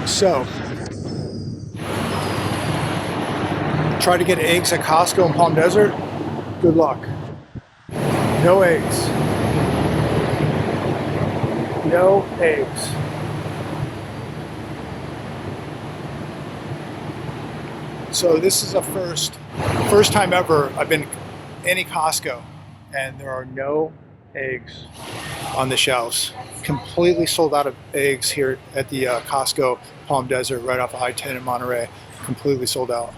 So, try to get eggs at Costco in Palm Desert. Good luck. No eggs. No eggs. So this is a first time ever I've been any Costco, and there are no eggs on the shelves. Completely sold out of eggs here at the Costco Palm Desert right off of I-10 in Monterey. Completely sold out.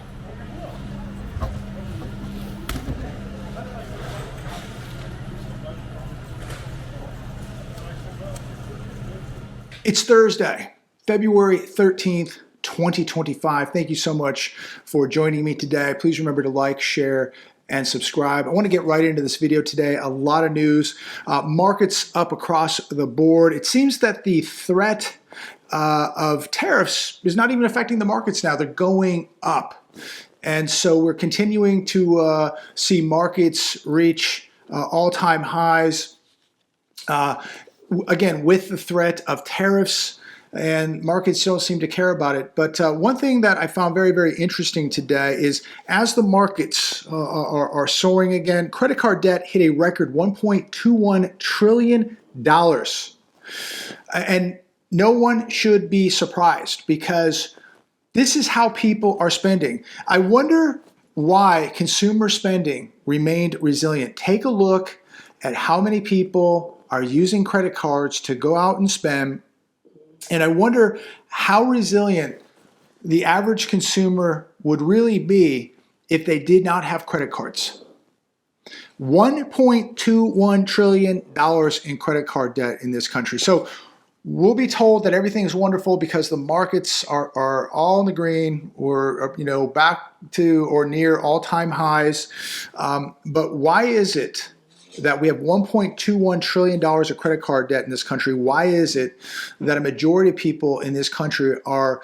It's Thursday, February 13th, 2025. Thank you so much for joining me today. Please remember to like, share, and subscribe. I want to get right into this video today. A lot of news. Markets up across the board. It seems that the threat of tariffs is not even affecting the markets now. They're going up. And so we're continuing to see markets reach all-time highs. Again, with the threat of tariffs, and markets don't seem to care about it. But one thing that I found very, very interesting today is as the markets are soaring again, credit card debt hit a record $1.21 trillion. And no one should be surprised because this is how people are spending. I wonder why consumer spending remained resilient. Take a look at how many people are using credit cards to go out and spend. And I wonder how resilient the average consumer would really be if they did not have credit cards. $1.21 trillion in credit card debt in this country. So we'll be told that everything is wonderful because the markets are all in the green or back to or near all-time highs. But why is it that we have $1.21 trillion of credit card debt in this country? Why is it that a majority of people in this country are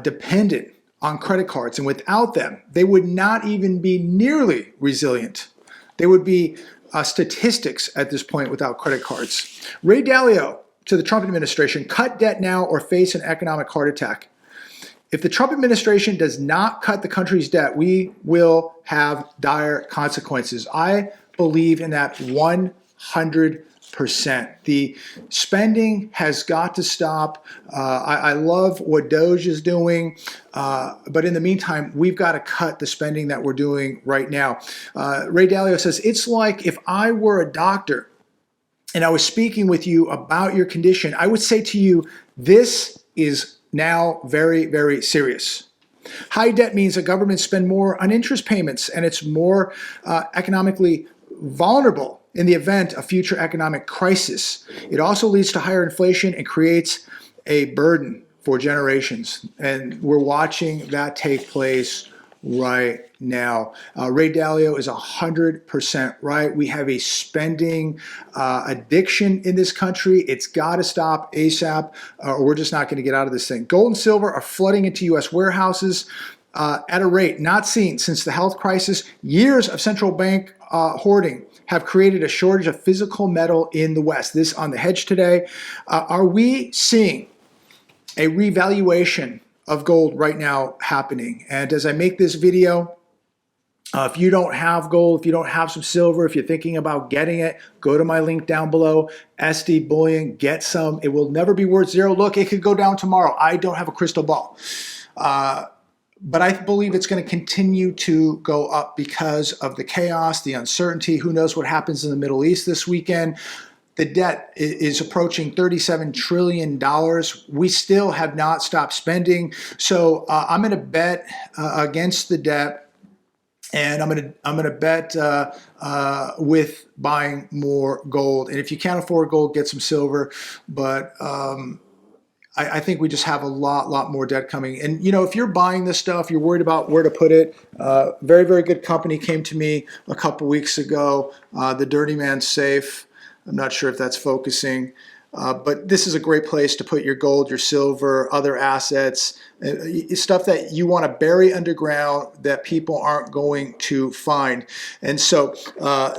dependent on credit cards? And without them, they would not even be nearly resilient. They would be statistics at this point without credit cards. Ray Dalio to the Trump administration: cut debt now or face an economic heart attack. If the Trump administration does not cut the country's debt, we will have dire consequences. I believe in that 100%. The spending has got to stop. I love what DOGE is doing, but in the meantime, we've got to cut the spending that we're doing right now. Ray Dalio says, it's like if I were a doctor and I was speaking with you about your condition, I would say to you, this is now very, very serious. High debt means that governments spend more on interest payments, and it's more economically vulnerable in the event of future economic crisis. It also leads to higher inflation and creates a burden for generations. And we're watching that take place right now. Ray Dalio is 100% right. We have a spending addiction in this country. It's got to stop ASAP, or we're just not going to get out of this thing. Gold and silver are flooding into U.S. warehouses at a rate not seen since the health crisis. Years of central bank hoarding have created a shortage of physical metal in the West. This on The Hedge today. Are we seeing a revaluation of gold right now happening? And as I make this video, if you don't have gold, if you don't have some silver, if you're thinking about getting it, go to my link down below, SD Bullion, get some. It will never be worth zero. Look, it could go down tomorrow. I don't have a crystal ball. But I believe it's going to continue to go up because of the chaos, the uncertainty. Who knows what happens in the Middle East this weekend? The debt is approaching $37 trillion. We still have not stopped spending. So I'm going to bet against the debt, and I'm going to bet with buying more gold. And if you can't afford gold, get some silver. But I think we just have a lot more debt coming. And, if you're buying this stuff, you're worried about where to put it. Very, very good company came to me a couple weeks ago, the Dirty Man Safe. I'm not sure if that's focusing. But this is a great place to put your gold, your silver, other assets, stuff that you want to bury underground that people aren't going to find. And so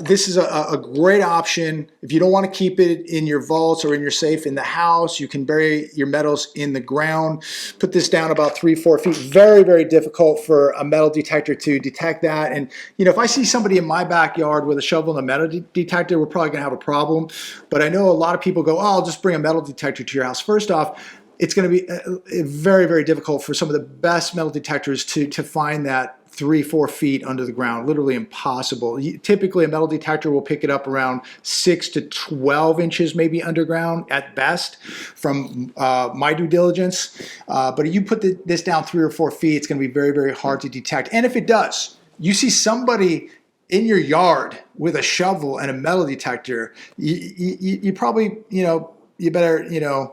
this is a great option. If you don't want to keep it in your vaults or in your safe in the house, you can bury your metals in the ground. Put this down about 3-4 feet. Very, very difficult for a metal detector to detect that. And if I see somebody in my backyard with a shovel and a metal detector, we're probably going to have a problem. But I know a lot of people go, oh, I'll just bring a metal detector to your house. First off, it's going to be very, very difficult for some of the best metal detectors to find that 3-4 feet under the ground. Literally impossible. Typically, a metal detector will pick it up around 6 to 12 inches, maybe underground at best, from my due diligence. But if you put this down 3 or 4 feet, it's going to be very, very hard to detect. And if it does, you see somebody in your yard with a shovel and a metal detector, you probably, you better,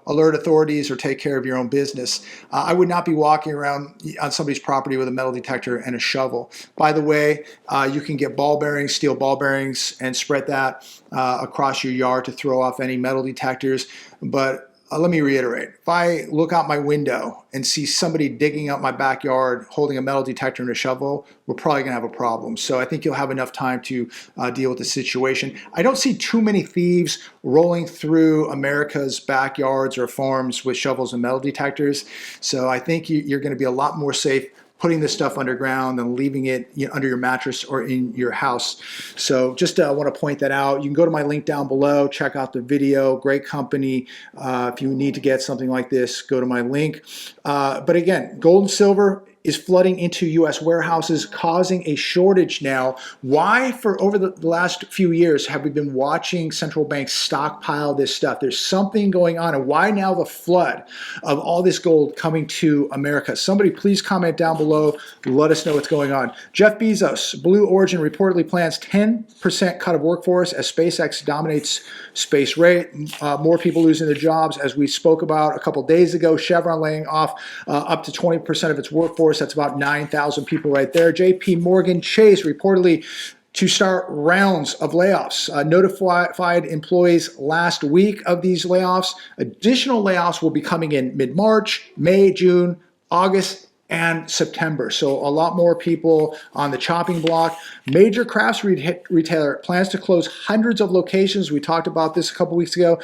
alert authorities or take care of your own business. I would not be walking around on somebody's property with a metal detector and a shovel. By the way, you can get ball bearings, steel ball bearings, and spread that across your yard to throw off any metal detectors. But let me reiterate, if I look out my window and see somebody digging up my backyard holding a metal detector and a shovel, we're probably going to have a problem. So I think you'll have enough time to deal with the situation. I don't see too many thieves rolling through America's backyards or farms with shovels and metal detectors. So I think you're going to be a lot more safe putting this stuff underground and leaving it under your mattress or in your house. So just want to point that out. You can go to my link down below, check out the video. Great company. If you need to get something like this, go to my link. But again, gold and silver is flooding into U.S. warehouses, causing a shortage now. Why? For over the last few years have we been watching central banks stockpile this stuff? There's something going on. And why now the flood of all this gold coming to America? Somebody please comment down below. Let us know what's going on. Jeff Bezos, Blue Origin reportedly plans 10% cut of workforce as SpaceX dominates space rate. More people losing their jobs, as we spoke about a couple days ago. Chevron laying off up to 20% of its workforce. That's about 9,000 people right there. JP Morgan Chase reportedly to start rounds of layoffs. Notified employees last week of these layoffs. Additional layoffs will be coming in mid-March, May, June, August, and September. So a lot more people on the chopping block. Major crafts retailer plans to close hundreds of locations. We talked about this a couple weeks ago.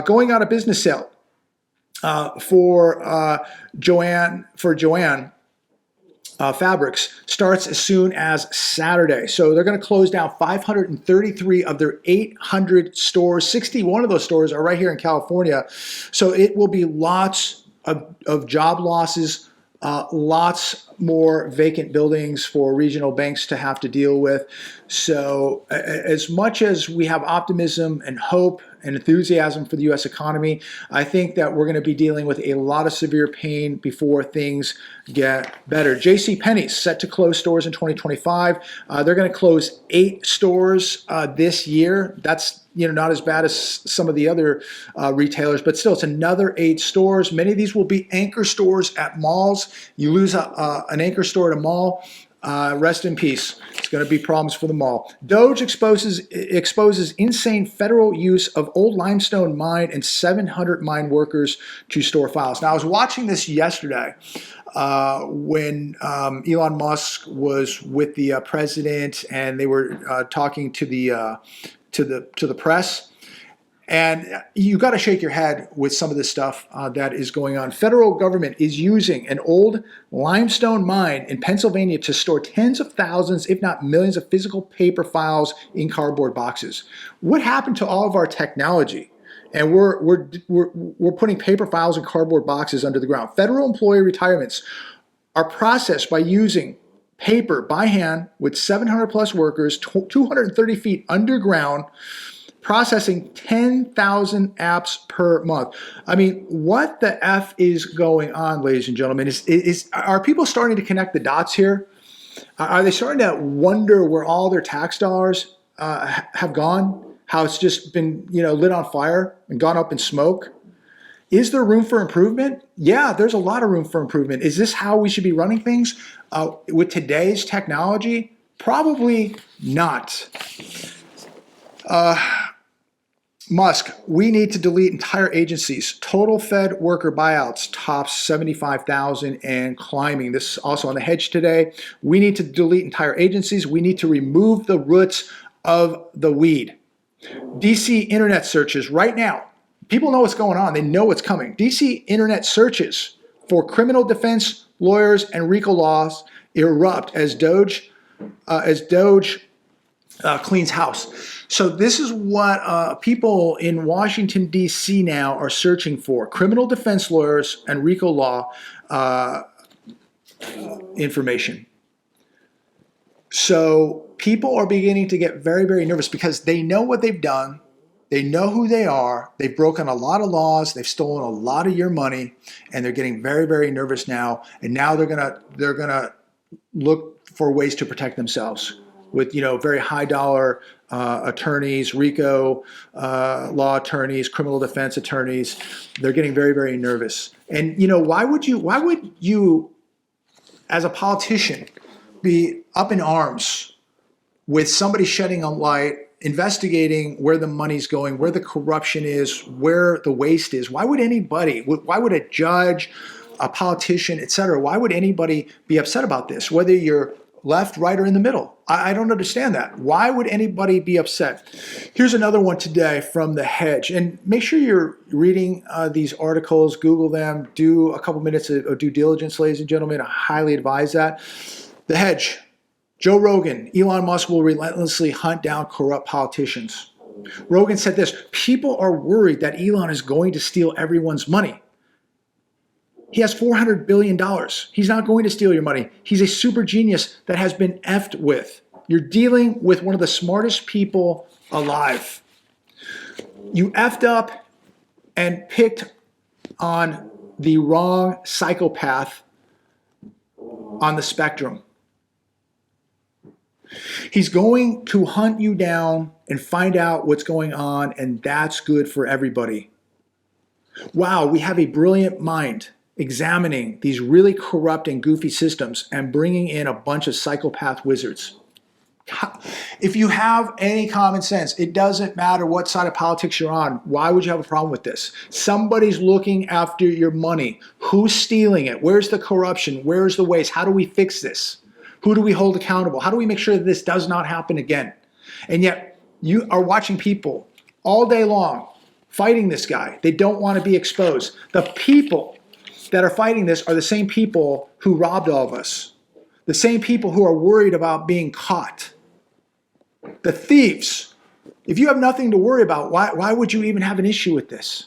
Going out of business sale for Joanne Fabrics starts as soon as Saturday. So they're going to close down 533 of their 800 stores. 61 of those stores are right here in California. So it will be lots of job losses, lots more vacant buildings for regional banks to have to deal with. So as much as we have optimism and hope and enthusiasm for the U.S. economy, I think that we're going to be dealing with a lot of severe pain before things get better. JCPenney's set to close stores in 2025. They're going to close 8 stores this year. That's not as bad as some of the other retailers, but still, it's another 8 stores. Many of these will be anchor stores at malls. You lose an anchor store at a mall, rest in peace. It's going to be problems for the mall. DOGE exposes insane federal use of old limestone mine and 700 mine workers to store files. Now, I was watching this yesterday when Elon Musk was with the president, and they were talking to the press. And you got to shake your head with some of the stuff that is going on. Federal government is using an old limestone mine in Pennsylvania to store tens of thousands, if not millions, of physical paper files in cardboard boxes. What happened to all of our technology? And we're putting paper files in cardboard boxes under the ground. Federal employee retirements are processed by using paper by hand with 700 plus workers, 230 feet underground, processing 10,000 apps per month. I mean, what the F is going on, ladies and gentlemen? Are people starting to connect the dots here? Are they starting to wonder where all their tax dollars have gone? How it's just been, lit on fire and gone up in smoke? Is there room for improvement? Yeah, there's a lot of room for improvement. Is this how we should be running things with today's technology? Probably not. Musk, we need to delete entire agencies. Total Fed worker buyouts tops 75,000 and climbing. This is also on the Hedge today. We need to delete entire agencies. We need to remove the roots of the weed. DC internet searches right now. People know what's going on. They know what's coming. DC internet searches for criminal defense lawyers and RICO laws erupt as DOGE cleans house. So this is what people in Washington, D.C. now are searching for: criminal defense lawyers and RICO law information. So people are beginning to get very, very nervous because they know what they've done. They know who they are. They've broken a lot of laws. They've stolen a lot of your money, and they're getting very, very nervous now. And now they're gonna look for ways to protect themselves with, very high dollar attorneys, RICO law attorneys, criminal defense attorneys. They're getting very, very nervous. And why would you as a politician be up in arms with somebody shedding a light, investigating where the money's going, where the corruption is, where the waste is? Why would anybody, why would a judge, a politician, etc., why would anybody be upset about this? Whether you're left, right, or in the middle. I don't understand that. Why would anybody be upset? Here's another one today from The Hedge. And make sure you're reading these articles, Google them, do a couple minutes of due diligence, ladies and gentlemen. I highly advise that. The Hedge. Joe Rogan, Elon Musk will relentlessly hunt down corrupt politicians. Rogan said this: people are worried that Elon is going to steal everyone's money. He has $400 billion. He's not going to steal your money. He's a super genius that has been effed with. You're dealing with one of the smartest people alive. You effed up and picked on the wrong psychopath on the spectrum. He's going to hunt you down and find out what's going on, and that's good for everybody. Wow, we have a brilliant mind examining these really corrupt and goofy systems and bringing in a bunch of psychopath wizards. If you have any common sense, it doesn't matter what side of politics you're on. Why would you have a problem with this? Somebody's looking after your money. Who's stealing it? Where's the corruption? Where's the waste? How do we fix this? Who do we hold accountable? How do we make sure that this does not happen again? And yet you are watching people all day long fighting this guy. They don't want to be exposed. The people that are fighting this are the same people who robbed all of us. The same people who are worried about being caught. The thieves. If you have nothing to worry about, why would you even have an issue with this?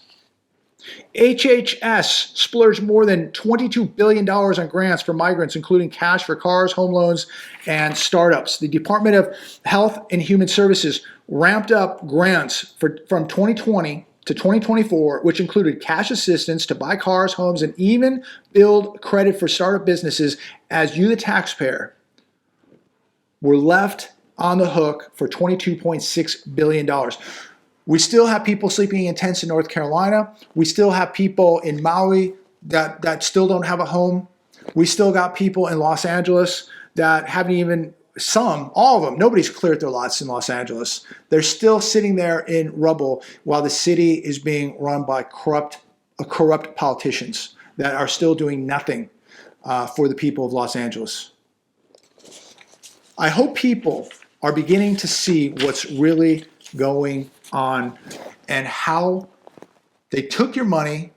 HHS splurged more than $22 billion on grants for migrants, including cash for cars, home loans, and startups. The Department of Health and Human Services ramped up grants from 2020 to 2024, which included cash assistance to buy cars, homes, and even build credit for startup businesses, as you, the taxpayer, were left on the hook for $22.6 billion. We still have people sleeping in tents in North Carolina. We still have people in Maui that still don't have a home. We still got people in Los Angeles that haven't even, all of them, nobody's cleared their lots in Los Angeles. They're still sitting there in rubble while the city is being run by corrupt politicians that are still doing nothing for the people of Los Angeles. I hope people are beginning to see what's really going on and how they took your money.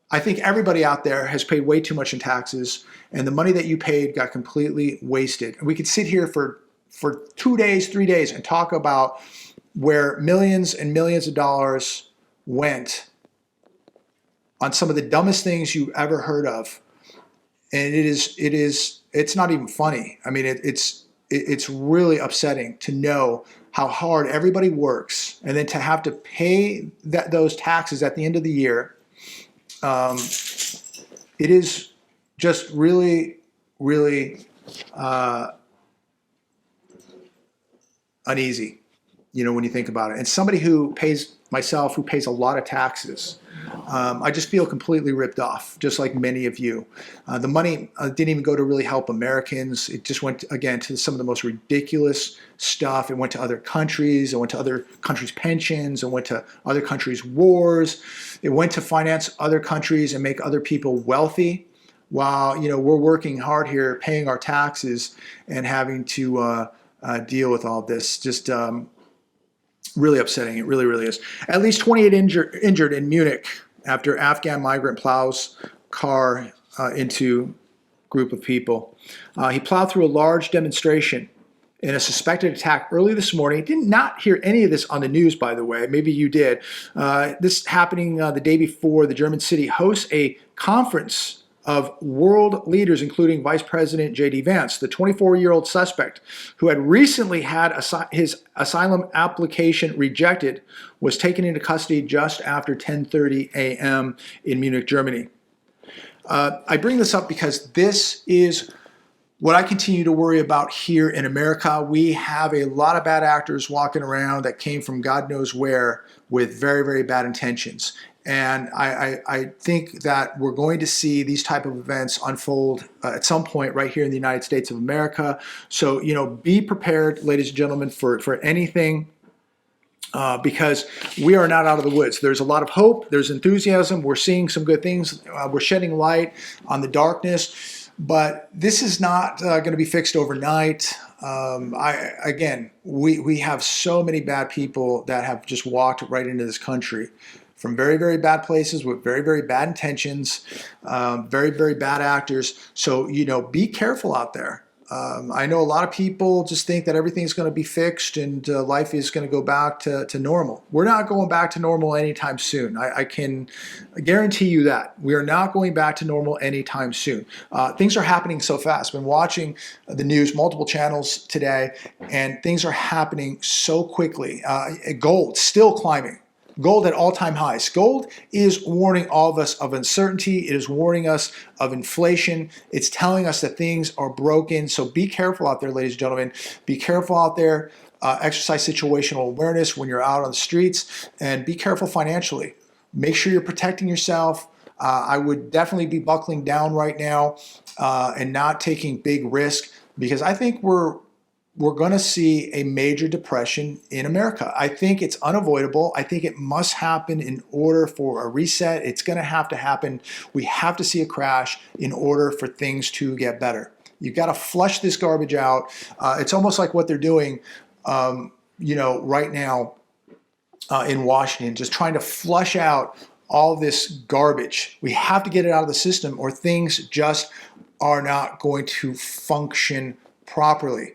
I think everybody out there has paid way too much in taxes, and the money that you paid got completely wasted. And we could sit here for 2 days, 3 days and talk about where millions and millions of dollars went on some of the dumbest things you've ever heard of. And it's not even funny. I mean, it's really upsetting to know how hard everybody works, and then to have to pay those taxes at the end of the year. It is just really, really uneasy, when you think about it. And somebody who pays myself, who pays a lot of taxes, I just feel completely ripped off, just like many of you. The money didn't even go to really help Americans. It just went, again, to some of the most ridiculous stuff. It went to other countries. It went to other countries' pensions. It went to other countries' wars. It went to finance other countries and make other people wealthy, while we're working hard here, paying our taxes, and having to deal with all this. Just really upsetting. It really, really is. At least 28 injured in Munich after Afghan migrant plows car into group of people. He plowed through a large demonstration in a suspected attack early this morning. Did not hear any of this on the news, by the way. Maybe you did. This happening the day before the German city hosts a conference of world leaders, including Vice President J.D. Vance. The 24-year-old suspect, who had recently had his asylum application rejected, was taken into custody just after 10:30 a.m. in Munich, Germany. I bring this up because this is what I continue to worry about here in America. We have a lot of bad actors walking around that came from God knows where with very, very bad intentions. And I think that we're going to see these type of events unfold at some point right here in the United States of America. So, be prepared, ladies and gentlemen, for anything, because we are not out of the woods. There's a lot of hope. There's enthusiasm. We're seeing some good things. We're shedding light on the darkness. But this is not going to be fixed overnight. We have so many bad people that have just walked right into this country from very, very bad places with very, very bad intentions, very, very bad actors. So, be careful out there. I know a lot of people just think that everything's going to be fixed and life is going to go back to normal. We're not going back to normal anytime soon. I can guarantee you that. We are not going back to normal anytime soon. Things are happening so fast. I've been watching the news, multiple channels today, and things are happening so quickly. Gold still climbing. Gold at all-time highs. Gold is warning all of us of uncertainty. It is warning us of inflation. It's telling us that things are broken. So be careful out there, ladies and gentlemen. Be careful out there. Exercise situational awareness when you're out on the streets, and be careful financially. Make sure you're protecting yourself. I would definitely be buckling down right now and not taking big risk, because I think we're going to see a major depression in America. I think it's unavoidable. I think it must happen in order for a reset. It's going to happen. We have to see a crash in order for things to get better. You've got to flush this garbage out. It's almost like what they're doing, right now in Washington, just trying to flush out all this garbage. We have to get it out of the system, or things just are not going to function properly.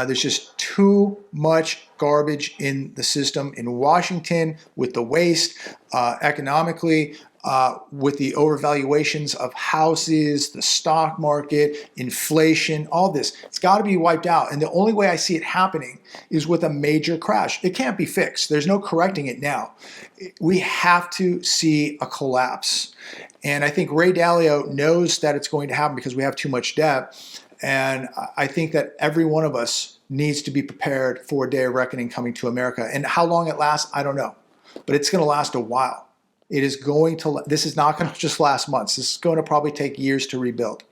There's just too much garbage in the system in Washington, with the waste, economically, with the overvaluations of houses, the stock market, inflation, all this. It's got to be wiped out. And the only way I see it happening is with a major crash. It can't be fixed. There's no correcting it now. We have to see a collapse. And I think Ray Dalio knows that it's going to happen because we have too much debt. And I think that every one of us needs to be prepared for a day of reckoning coming to America. And how long it lasts, I don't know. But it's going to last a while. This is not going to just last months. This is going to probably take years to rebuild.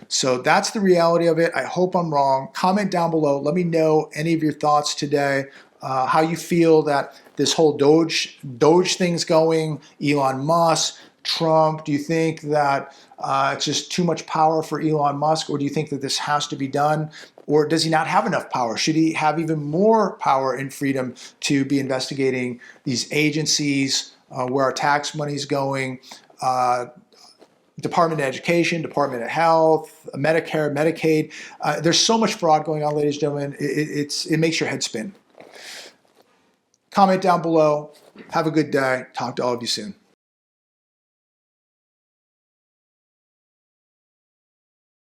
So that's the reality of it. I hope I'm wrong. Comment down below. Let me know any of your thoughts today. How you feel that this whole DOGE thing's going, Elon Musk, Trump. Do you think that it's just too much power for Elon Musk, or do you think that this has to be done? Or does he not have enough power? Should he have even more power and freedom to be investigating these agencies, where our tax money is going, Department of Education, Department of Health, Medicare, Medicaid? There's so much fraud going on, ladies and gentlemen. It makes your head spin. Comment down below. Have a good day. Talk to all of you soon.